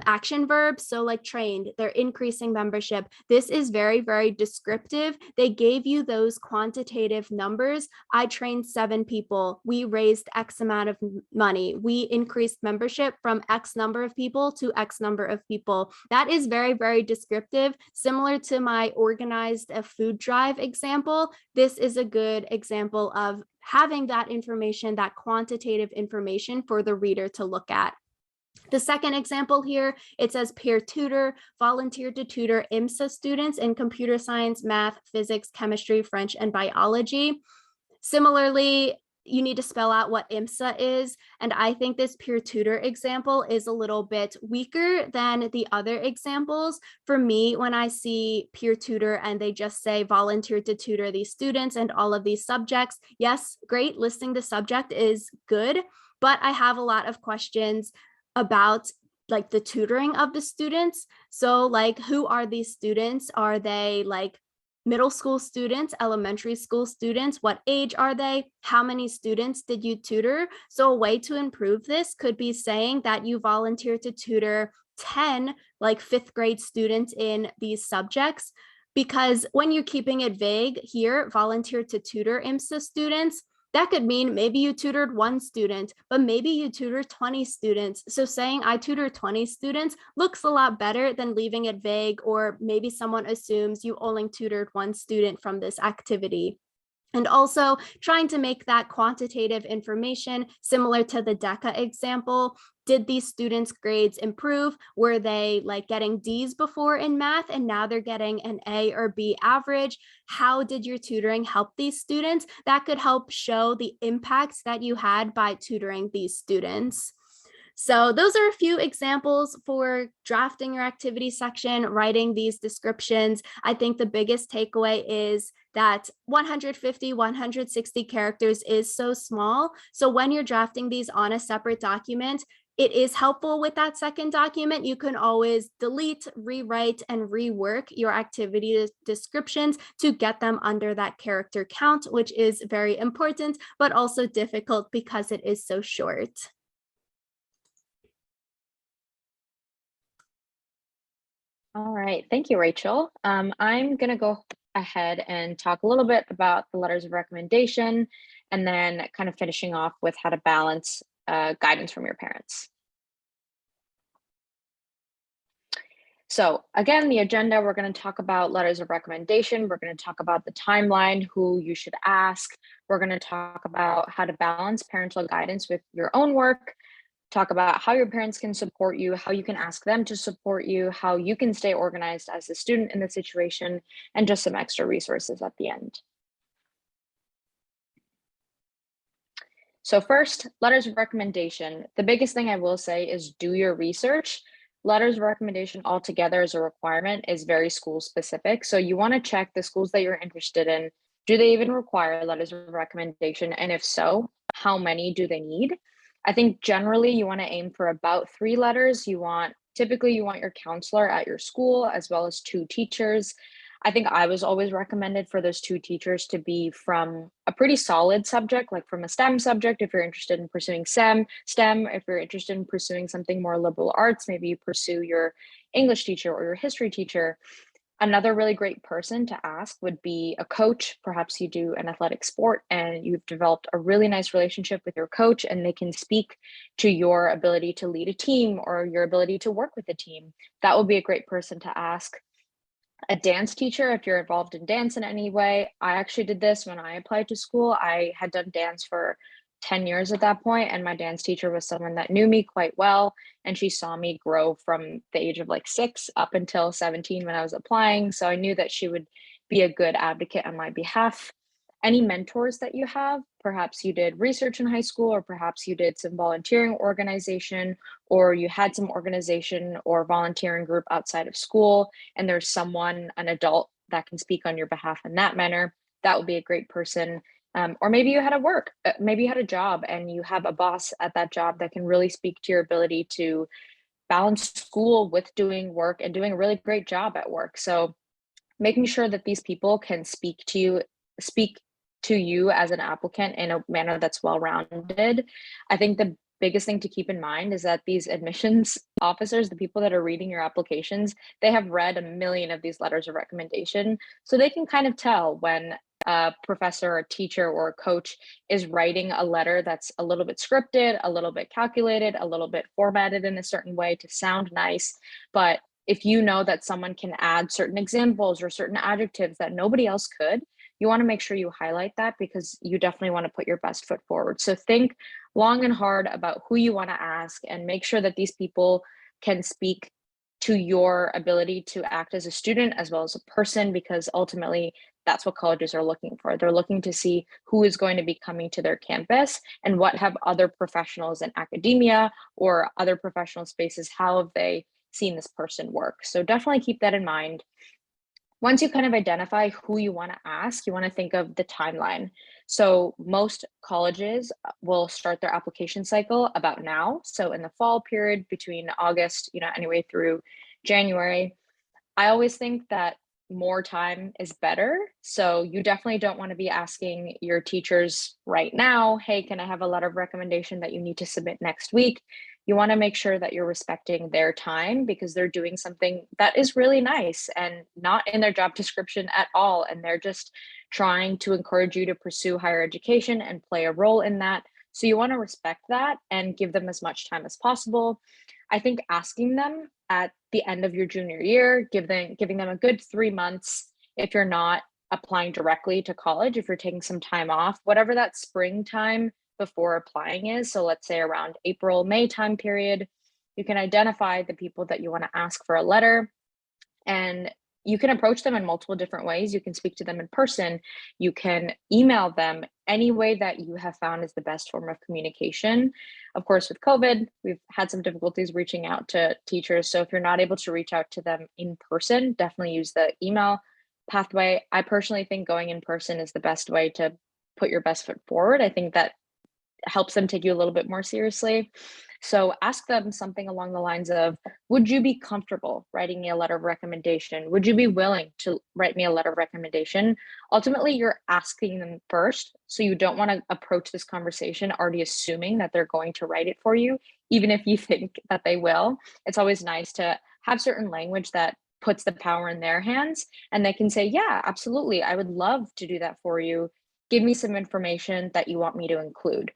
action verbs. So like trained, they're increasing membership. This is very, very descriptive. They gave you those quantitative numbers. I trained 7 people. We raised X amount of money. We increased membership from X number of people to X number of people. That is very, very descriptive. Similar to my organized a food drive example, this is a good example of having that information, that quantitative information for the reader to look at. The second example here, it says peer tutor, volunteered to tutor IMSA students in computer science, math, physics, chemistry, French, and biology. Similarly, you need to spell out what IMSA is. And I think this peer tutor example is a little bit weaker than the other examples. For me, when I see peer tutor and they just say volunteered to tutor these students and all of these subjects, yes, great, listing the subject is good, but I have a lot of questions about like the tutoring of the students. So like, who are these students? Are they like middle school students, elementary school students? What age are they? How many students did you tutor? So a way to improve this could be saying that you volunteer to tutor 10 like 5th grade students in these subjects. Because when you're keeping it vague here, volunteer to tutor IMSA students, that could mean maybe you tutored 1 student, but maybe you tutored 20 students. So saying I tutor 20 students looks a lot better than leaving it vague, or maybe someone assumes you only tutored 1 student from this activity. And also trying to make that quantitative information similar to the DECA example. Did these students' grades improve? Were they like getting D's before in math and now they're getting an A or B average? How did your tutoring help these students? That could help show the impacts that you had by tutoring these students. So those are a few examples for drafting your activity section, writing these descriptions. I think the biggest takeaway is that 150, 160 characters is so small. So when you're drafting these on a separate document, it is helpful with that second document. You can always delete, rewrite, and rework your activity descriptions to get them under that character count, which is very important, but also difficult because it is so short.
All right, thank you, Rachel. I'm going to go ahead and talk a little bit about the letters of recommendation, and then kind of finishing off with how to balance guidance from your parents. So again, the agenda, we're going to talk about letters of recommendation. We're going to talk about the timeline, who you should ask. We're going to talk about how to balance parental guidance with your own work, talk about how your parents can support you, how you can ask them to support you, how you can stay organized as a student in the situation, and just some extra resources at the end. So first, letters of recommendation. The biggest thing I will say is do your research. Letters of recommendation altogether as a requirement is very school specific. So you want to check the schools that you're interested in. Do they even require letters of recommendation? And if so, how many do they need? I think generally you want to aim for about 3 letters. Typically you want your counselor at your school as well as 2 teachers. I think I was always recommended for those 2 teachers to be from a pretty solid subject, like from a STEM subject. If you're interested in pursuing STEM, if you're interested in pursuing something more liberal arts, maybe you pursue your English teacher or your history teacher. Another really great person to ask would be a coach. Perhaps you do an athletic sport and you've developed a really nice relationship with your coach, and they can speak to your ability to lead a team or your ability to work with a team. That would be a great person to ask. A dance teacher, if you're involved in dance in any way. I actually did this when I applied to school. I had done dance for 10 years at that point, and my dance teacher was someone that knew me quite well, and she saw me grow from the age of like 6 up until 17 when I was applying. So I knew that she would be a good advocate on my behalf. Any mentors that you have, perhaps you did research in high school, or perhaps you did some volunteering organization, or you had some organization or volunteering group outside of school, and there's someone, an adult, that can speak on your behalf in that manner. That would be a great person. Or maybe you had a maybe you had a job and you have a boss at that job that can really speak to your ability to balance school with doing work and doing a really great job at work. So making sure that these people can speak to you as an applicant in a manner that's well-rounded. I think the biggest thing to keep in mind is that these admissions officers, the people that are reading your applications, they have read a million of these letters of recommendation. So they can kind of tell when a professor or a teacher or a coach is writing a letter that's a little bit scripted, a little bit calculated, a little bit formatted in a certain way to sound nice. But if you know that someone can add certain examples or certain adjectives that nobody else could, you want to make sure you highlight that, because you definitely want to put your best foot forward. So think long and hard about who you want to ask, and make sure that these people can speak to your ability to act as a student as well as a person, because ultimately that's what colleges are looking for. They're looking to see who is going to be coming to their campus and what have other professionals in academia or other professional spaces, how have they seen this person work. So definitely keep that in mind. Once you kind of identify who you want to ask, you want to think of the timeline. So most colleges will start their application cycle about now. So in the fall period between August, anyway through January. I always think that more time is better. So you definitely don't want to be asking your teachers right now, hey, can I have a letter of recommendation that you need to submit next week? You want to make sure that you're respecting their time, because they're doing something that is really nice and not in their job description at all. And they're just trying to encourage you to pursue higher education and play a role in that. So you want to respect that and give them as much time as possible. I think asking them at the end of your junior year, giving them a good 3 months, if you're not applying directly to college, if you're taking some time off, whatever that springtime before applying is. So let's say around April, May time period, you can identify the people that you want to ask for a letter, and you can approach them in multiple different ways. You can speak to them in person. You can email them, any way that you have found is the best form of communication. Of course, with COVID, we've had some difficulties reaching out to teachers. So if you're not able to reach out to them in person, definitely use the email pathway. I personally think going in person is the best way to put your best foot forward. I think that helps them take you a little bit more seriously. So ask them something along the lines of, would you be comfortable writing me a letter of recommendation? Would you be willing to write me a letter of recommendation? Ultimately, you're asking them first. So you don't want to approach this conversation already assuming that they're going to write it for you, even if you think that they will. It's always nice to have certain language that puts the power in their hands, and they can say, yeah, absolutely, I would love to do that for you. Give me some information that you want me to include.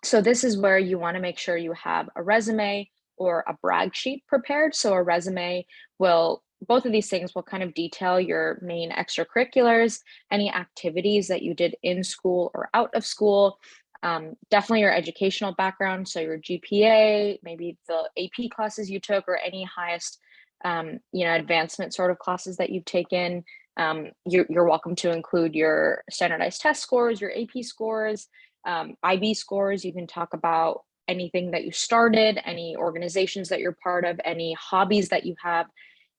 So this is where you want to make sure you have a resume or a brag sheet prepared. So a resume both of these things will kind of detail your main extracurriculars, any activities that you did in school or out of school, definitely your educational background. So your GPA, maybe the AP classes you took, or any highest, advancement sort of classes that you've taken. You're welcome to include your standardized test scores, your AP scores, IB scores. You can talk about anything that you started, any organizations that you're part of, any hobbies that you have.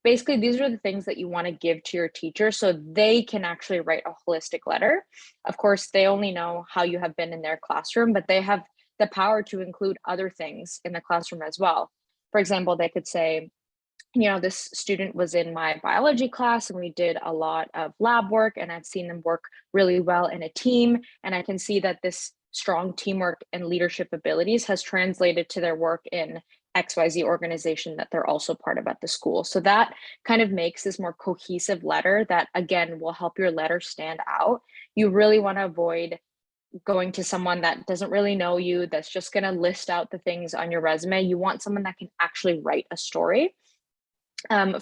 Basically, these are the things that you want to give to your teacher so they can actually write a holistic letter. Of course, they only know how you have been in their classroom, but they have the power to include other things in the classroom as well. For example, they could say, this student was in my biology class and we did a lot of lab work, and I've seen them work really well in a team. And I can see that this strong teamwork and leadership abilities has translated to their work in XYZ organization that they're also part of at the school. So that kind of makes this more cohesive letter that, again, will help your letter stand out. You really want to avoid going to someone that doesn't really know you, that's just going to list out the things on your resume. You want someone that can actually write a story.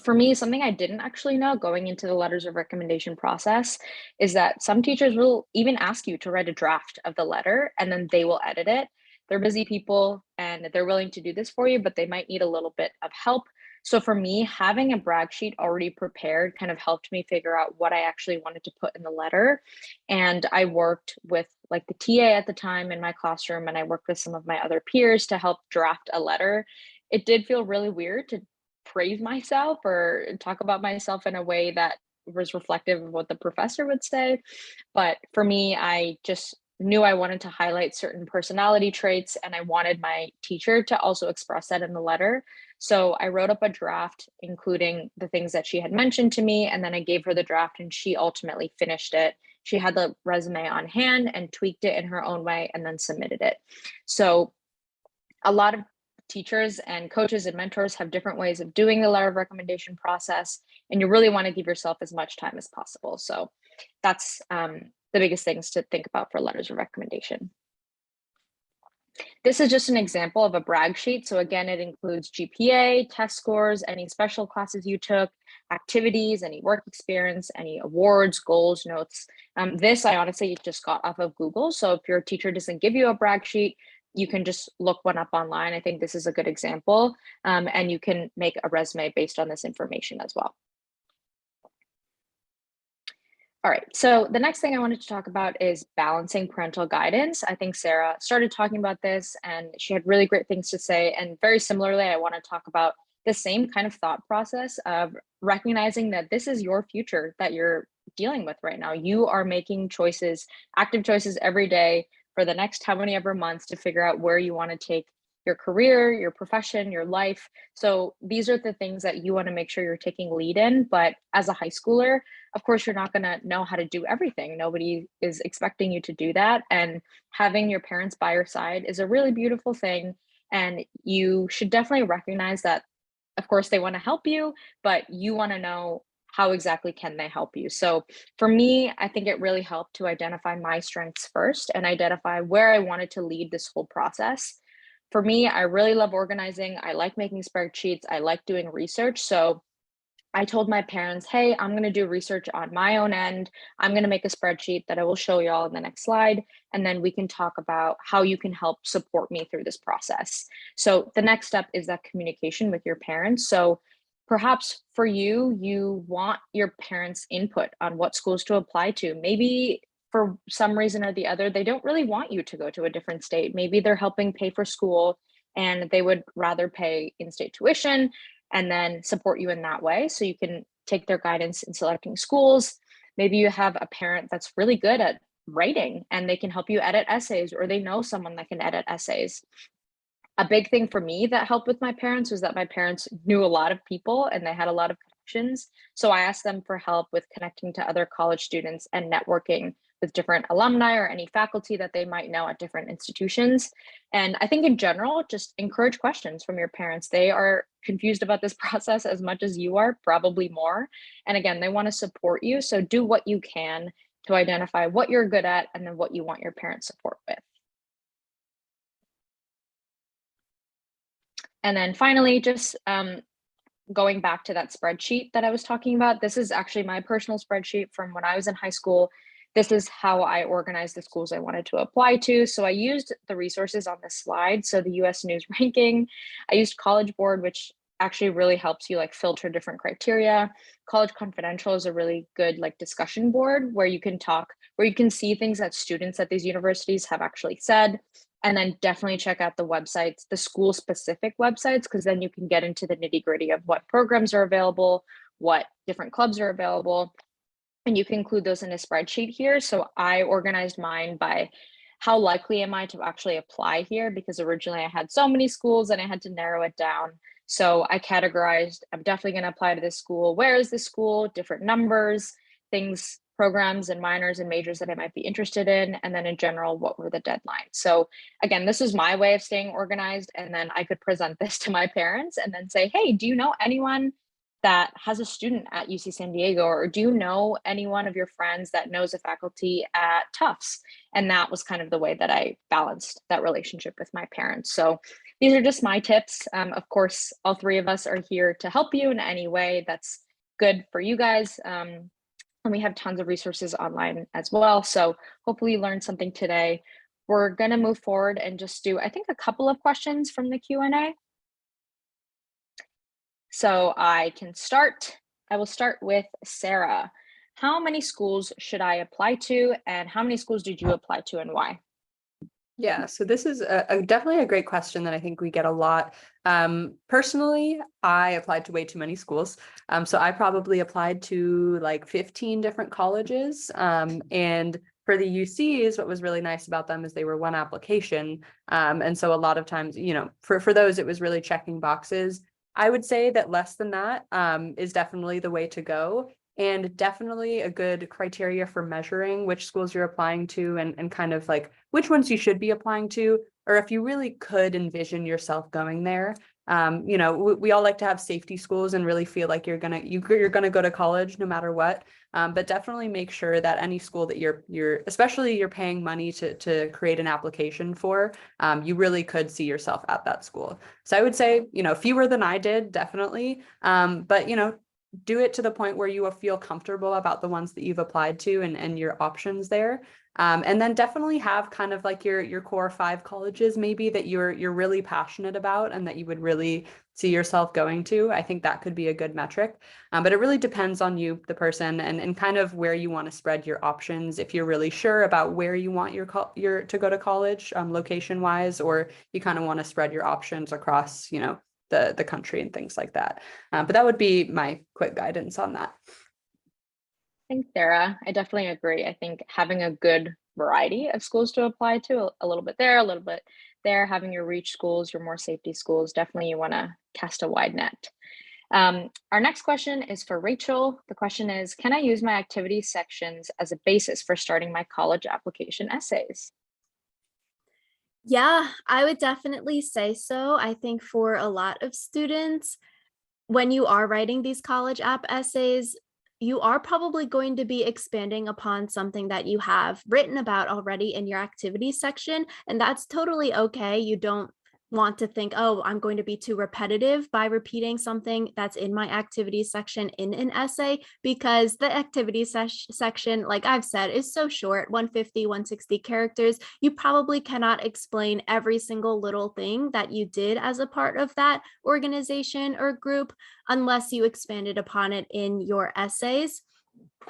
For me, something I didn't actually know going into the letters of recommendation process is that some teachers will even ask you to write a draft of the letter and then they will edit it. They're busy people and they're willing to do this for you, but they might need a little bit of help. So for me, having a brag sheet already prepared kind of helped me figure out what I actually wanted to put in the letter. And I worked with like the TA at the time in my classroom, and I worked with some of my other peers to help draft a letter. It did feel really weird to praise myself or talk about myself in a way that was reflective of what the professor would say. But for me, I just knew I wanted to highlight certain personality traits, and I wanted my teacher to also express that in the letter. So I wrote up a draft, including the things that she had mentioned to me, and then I gave her the draft and she ultimately finished it. She had the resume on hand and tweaked it in her own way and then submitted it. So a lot of teachers and coaches and mentors have different ways of doing the letter of recommendation process, and you really want to give yourself as much time as possible. So that's the biggest things to think about for letters of recommendation. This is just an example of a brag sheet. So again, it includes GPA, test scores, any special classes you took, activities, any work experience, any awards, goals, notes. This I honestly just got off of Google. So if your teacher doesn't give you a brag sheet, you can just look one up online. I think this is a good example, and you can make a resume based on this information as well. All right, so the next thing I wanted to talk about is balancing parental guidance. I think Sarah started talking about this and she had really great things to say. And very similarly, I want to talk about the same kind of thought process of recognizing that this is your future that you're dealing with right now. You are making choices, active choices every day for the next how many ever months to figure out where you want to take your career, your profession, your life. So these are the things that you want to make sure you're taking lead in. But as a high schooler, of course, you're not going to know how to do everything. Nobody is expecting you to do that. And having your parents by your side is a really beautiful thing. And you should definitely recognize that, of course, they want to help you, but you want to know how exactly can they help you. So for me, I think it really helped to identify my strengths first and identify where I wanted to lead this whole process. For me, I really love organizing. I like making spreadsheets. I like doing research. So I told my parents, hey, I'm going to do research on my own end. I'm going to make a spreadsheet that I will show y'all in the next slide. And then we can talk about how you can help support me through this process. So the next step is that communication with your parents. So perhaps for you, you want your parents' input on what schools to apply to. Maybe for some reason or the other, they don't really want you to go to a different state. Maybe they're helping pay for school and they would rather pay in-state tuition and then support you in that way. So you can take their guidance in selecting schools. Maybe you have a parent that's really good at writing and they can help you edit essays, or they know someone that can edit essays. A big thing for me that helped with my parents was that my parents knew a lot of people and they had a lot of connections. So I asked them for help with connecting to other college students and networking with different alumni or any faculty that they might know at different institutions. And I think in general, just encourage questions from your parents. They are confused about this process as much as you are, probably more. And again, they want to support you. So do what you can to identify what you're good at and then what you want your parents' support with. And then finally, just going back to that spreadsheet that I was talking about, this is actually my personal spreadsheet from when I was in high school. This is how I organized the schools I wanted to apply to. So I used the resources on this slide. So the US News ranking, I used College Board, which actually really helps you like filter different criteria. College Confidential is a really good like discussion board where you can talk, where you can see things that students at these universities have actually said. And then definitely check out the websites, the school specific websites, because then you can get into the nitty gritty of what programs are available, what different clubs are available. And you can include those in a spreadsheet here. So I organized mine by how likely am I to actually apply here? Because originally I had so many schools and I had to narrow it down. So I categorized, I'm definitely going to apply to this school. Where is this school? Different numbers, things programs and minors and majors that I might be interested in, and then in general, what were the deadlines. So again, this is my way of staying organized, and then I could present this to my parents and then say, hey, do you know anyone that has a student at UC San Diego, or do you know anyone of your friends that knows a faculty at Tufts? And that was kind of the way that I balanced that relationship with my parents. So these are just my tips. Of course, all three of us are here to help you in any way that's good for you guys. And we have tons of resources online as well. So hopefully you learned something today. We're gonna move forward and just do, I think, a couple of questions from the Q&A. So I can start. I will start with Sarah. How many schools should I apply to, and how many schools did you apply to and why?
Yeah, so this is definitely a great question that I think we get a lot. Personally, I applied to way too many schools. So I probably applied to like 15 different colleges. And for the UCs, what was really nice about them is they were one application. And so a lot of times, you know, for those, it was really checking boxes. I would say that less than that is definitely the way to go. And definitely a good criteria for measuring which schools you're applying to and kind of like which ones you should be applying to, or if you really could envision yourself going there. You know, we all like to have safety schools and really feel like you're gonna go to college no matter what. But definitely make sure that any school that you're especially you're paying money to create an application for, you really could see yourself at that school. So I would say, you know, fewer than I did, definitely. But you know, do it to the point where you will feel comfortable about the ones that you've applied to and your options there. And then definitely have kind of like your core 5 colleges maybe that you're really passionate about and that you would really see yourself going to. I think that could be a good metric. But it really depends on you, the person, and kind of where you want to spread your options. If you're really sure about where you want your to go to college, location wise, or you kind of want to spread your options across, you know, the country and things like that. But that would be my quick guidance on that.
Thanks, Sarah. I definitely agree. I think having a good variety of schools to apply to, a little bit there, a little bit there, having your reach schools, your more safety schools, definitely you want to cast a wide net. Our next question is for Rachel. The question is, can I use my activity sections as a basis for starting my college application essays?
Yeah, I would definitely say so. I think for a lot of students, when you are writing these college app essays, you are probably going to be expanding upon something that you have written about already in your activity section, and that's totally okay. You don't want to think, oh, I'm going to be too repetitive by repeating something that's in my activity section in an essay, because the activity section, like I've said, is so short, 150, 160 characters. You probably cannot explain every single little thing that you did as a part of that organization or group unless you expanded upon it in your essays.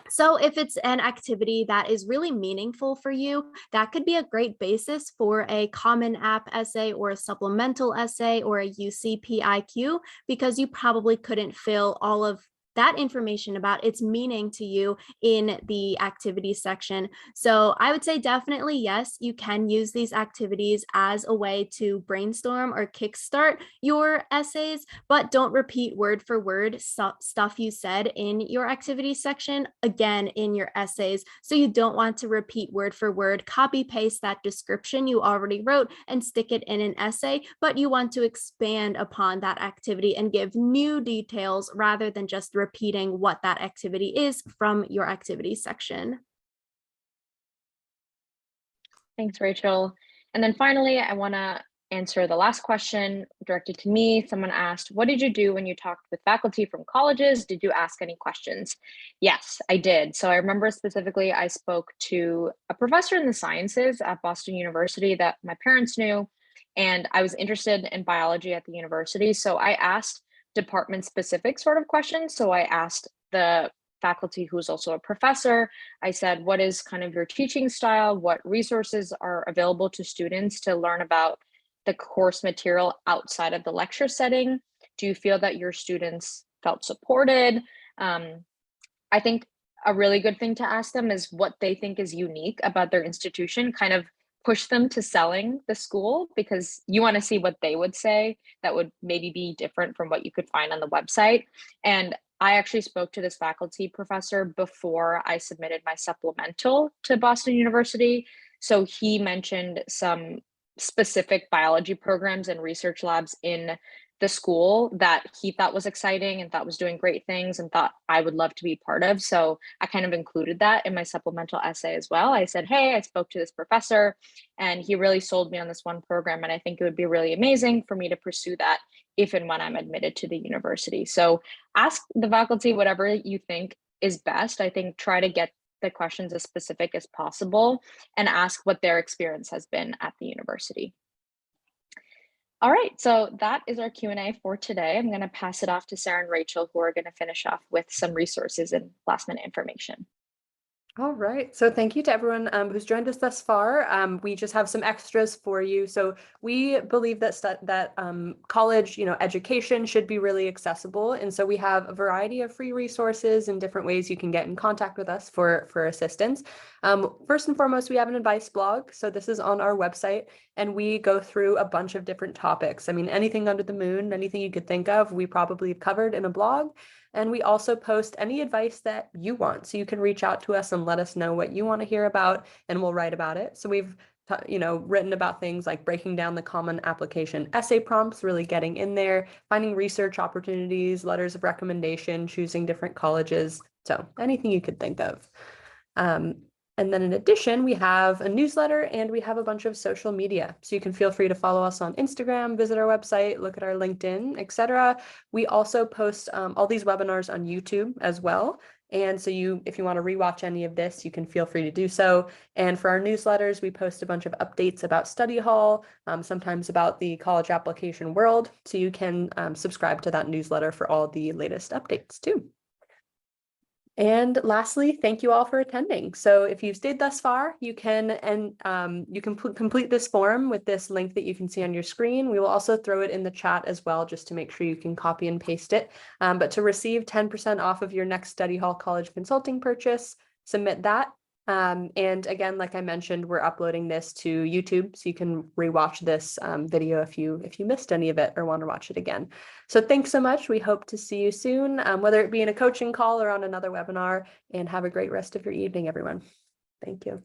So if it's an activity that is really meaningful for you, that could be a great basis for a common app essay or a supplemental essay or a UCPIQ, because you probably couldn't fill all of that information about its meaning to you in the activity section. So I would say definitely yes, you can use these activities as a way to brainstorm or kickstart your essays, but don't repeat word for word stuff you said in your activity section again in your essays. So you don't want to repeat word for word, copy paste that description you already wrote and stick it in an essay, but you want to expand upon that activity and give new details rather than just repeating what that activity is from your activity section.
Thanks, Rachel. And then finally, I want to answer the last question directed to me. Someone asked, what did you do when you talked with faculty from colleges? Did you ask any questions? Yes, I did. So I remember specifically, I spoke to a professor in the sciences at Boston University that my parents knew, and I was interested in biology at the university. So I asked department specific sort of questions. So I asked the faculty who's also a professor, I said, what is kind of your teaching style? What resources are available to students to learn about the course material outside of the lecture setting? Do you feel that your students felt supported? I think a really good thing to ask them is what they think is unique about their institution, kind of push them to selling the school, because you want to see what they would say that would maybe be different from what you could find on the website. And I actually spoke to this faculty professor before I submitted my supplemental to Boston University. So he mentioned some specific biology programs and research labs in the school that he thought was exciting and thought was doing great things and thought I would love to be part of. So I kind of included that in my supplemental essay as well. I said, hey, I spoke to this professor and he really sold me on this one program. And I think it would be really amazing for me to pursue that if and when I'm admitted to the university. So ask the faculty whatever you think is best. I think try to get the questions as specific as possible and ask what their experience has been at the university. All right, so that is our Q&A for today. I'm going to pass it off to Sarah and Rachel, who are going to finish off with some resources and last minute information.
All right. So thank you to everyone who's joined us thus far. We just have some extras for you. So we believe that college, education should be really accessible. And so we have a variety of free resources and different ways you can get in contact with us for assistance. First and foremost, we have an advice blog. So this is on our website and we go through a bunch of different topics. I mean, anything under the moon, anything you could think of, we probably have covered in a blog. And we also post any advice that you want. So you can reach out to us and let us know what you want to hear about, and we'll write about it. So we've written about things like breaking down the common application essay prompts, really getting in there, finding research opportunities, letters of recommendation, choosing different colleges. So anything you could think of. And then in addition, we have a newsletter and we have a bunch of social media. So you can feel free to follow us on Instagram, visit our website, look at our LinkedIn, etc. We also post all these webinars on YouTube as well. And so if you want to rewatch any of this, you can feel free to do so. And for our newsletters, we post a bunch of updates about study hall, sometimes about the college application world. So you can subscribe to that newsletter for all the latest updates too. And lastly, thank you all for attending. So if you've stayed thus far, you can complete this form with this link that you can see on your screen. We will also throw it in the chat as well, just to make sure you can copy and paste it. But to receive 10% off of your next study hall college consulting purchase, submit that. And again, like I mentioned, we're uploading this to YouTube, so you can rewatch this video if you missed any of it or want to watch it again. So thanks so much. We hope to see you soon, whether it be in a coaching call or on another webinar, and have a great rest of your evening, everyone. Thank you.